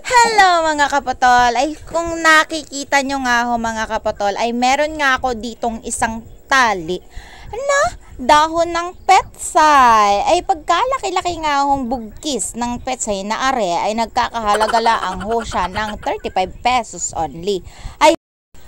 Hello mga kapatol, ay kung nakikita nyo nga ho mga kapatol, ay meron nga ako ditong isang tali na dahon ng petsay. Ay pagkalaki-laki nga hong bugkis ng petsay na are ay nagkakahalaga lang ho siya ng 35 pesos only.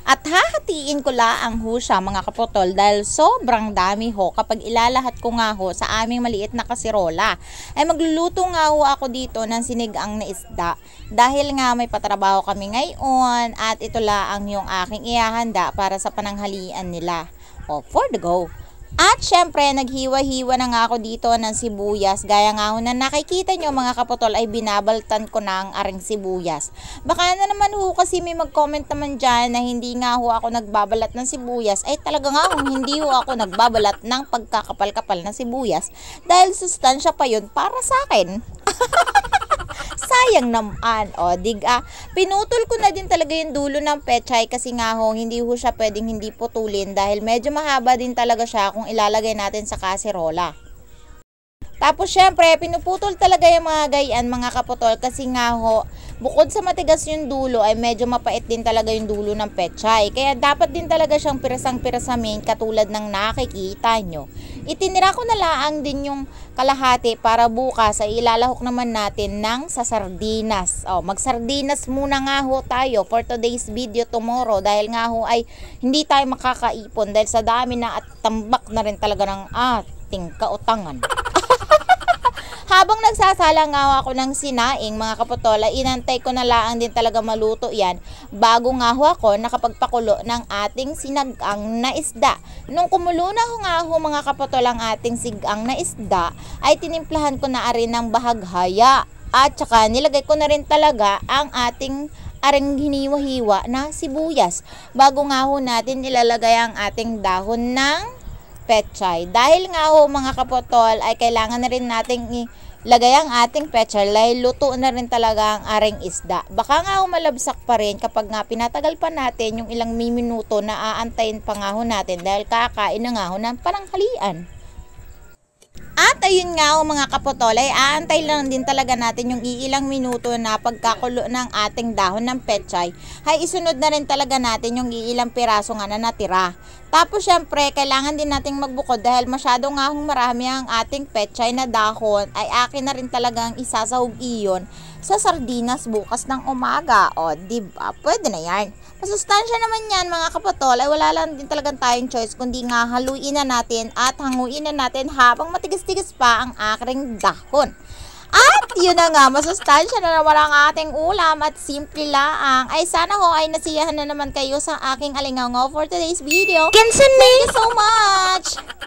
At hahatiin ko laang ho siya mga kapotol dahil sobrang dami ho kapag ilalahat ko nga ho sa aming maliit na kasirola. Ay magluluto nga ho ako dito ng sinigang na isda dahil nga may patrabaho kami ngayon at ito laang yung aking ihahanda para sa pananghalian nila. O, for the go! At syempre, naghiwa-hiwa na nga ako dito ng sibuyas. Gaya nga ho na nakikita nyo mga kapotol ay binabaltan ko na ang aring sibuyas. Baka na naman ho kasi may mag-comment naman dyan na hindi nga ho ako nagbabalat ng sibuyas. Ay talaga nga ho, hindi ho ako nagbabalat ng pagkakapal-kapal ng sibuyas. Dahil sustansya pa yun para sa akin. Sayang naman. O, pinutol ko na din talaga yung dulo ng pechay kasi nga ho, hindi ho siya pwedeng hindi putulin dahil medyo mahaba din talaga siya kung ilalagay natin sa kaserola. Tapos syempre, pinuputol talaga yung mga gayan mga kaputol kasi nga ho, bukod sa matigas yung dulo ay medyo mapait din talaga yung dulo ng pechay. Kaya dapat din talaga siyang pirasang-pirasamin katulad ng nakikita nyo. Itinira ko na laang din yung kalahati para bukas ay ilalahok naman natin ng sa sardinas. O, magsardinas muna nga ho tayo for today's video tomorrow dahil nga ho ay hindi tayo makakaipon dahil sa dami na at tambak na rin talaga ng ating kautangan. Habang nagsasala nga ako ng sinaing mga kapotol, inantay ko na lang din talaga maluto yan bago nga ako nakapagpakulo ng ating sinagang na isda. Nung kumulo na nga mga kapotol ang ating sigang na isda, ay tinimplahan ko na rin ng bahaghaya at saka nilagay ko na rin talaga ang ating aring hiniwa-hiwa na sibuyas bago nga natin ilalagay ang ating dahon ng pechay. Dahil nga mga kapotol ay kailangan na rin nating ilagay ang ating pechay dahil luto na rin talaga ang aring isda. Baka nga malabsak pa rin kapag nga pinatagal pa natin yung ilang minuto na aantayin pa nga natin dahil kakain na nga ng pananghalian. At ayun nga mga kapotol, ay aantay lang din talaga natin yung iilang minuto na pagkakulo ng ating dahon ng pechay, ay isunod na rin talaga natin yung iilang piraso nga na natira. Tapos syempre, kailangan din nating magbukod dahil masyado nga marami ang ating pechay na dahon, ay akin na rin talagang isasahog iyon sa sardinas bukas ng umaga. O, diba? Pwede na yan. Masustansya naman yan mga kapatol, ay wala lang din talagang tayong choice kundi nga haluin na natin at hanguin na natin habang matigas-tigas pa ang aking dahon. At yun na nga, masustansya na naman ang ating ulam at simple lang. Ay sana ho ay nasiyahan na naman kayo sa aking alingaw for today's video. Thank you so much!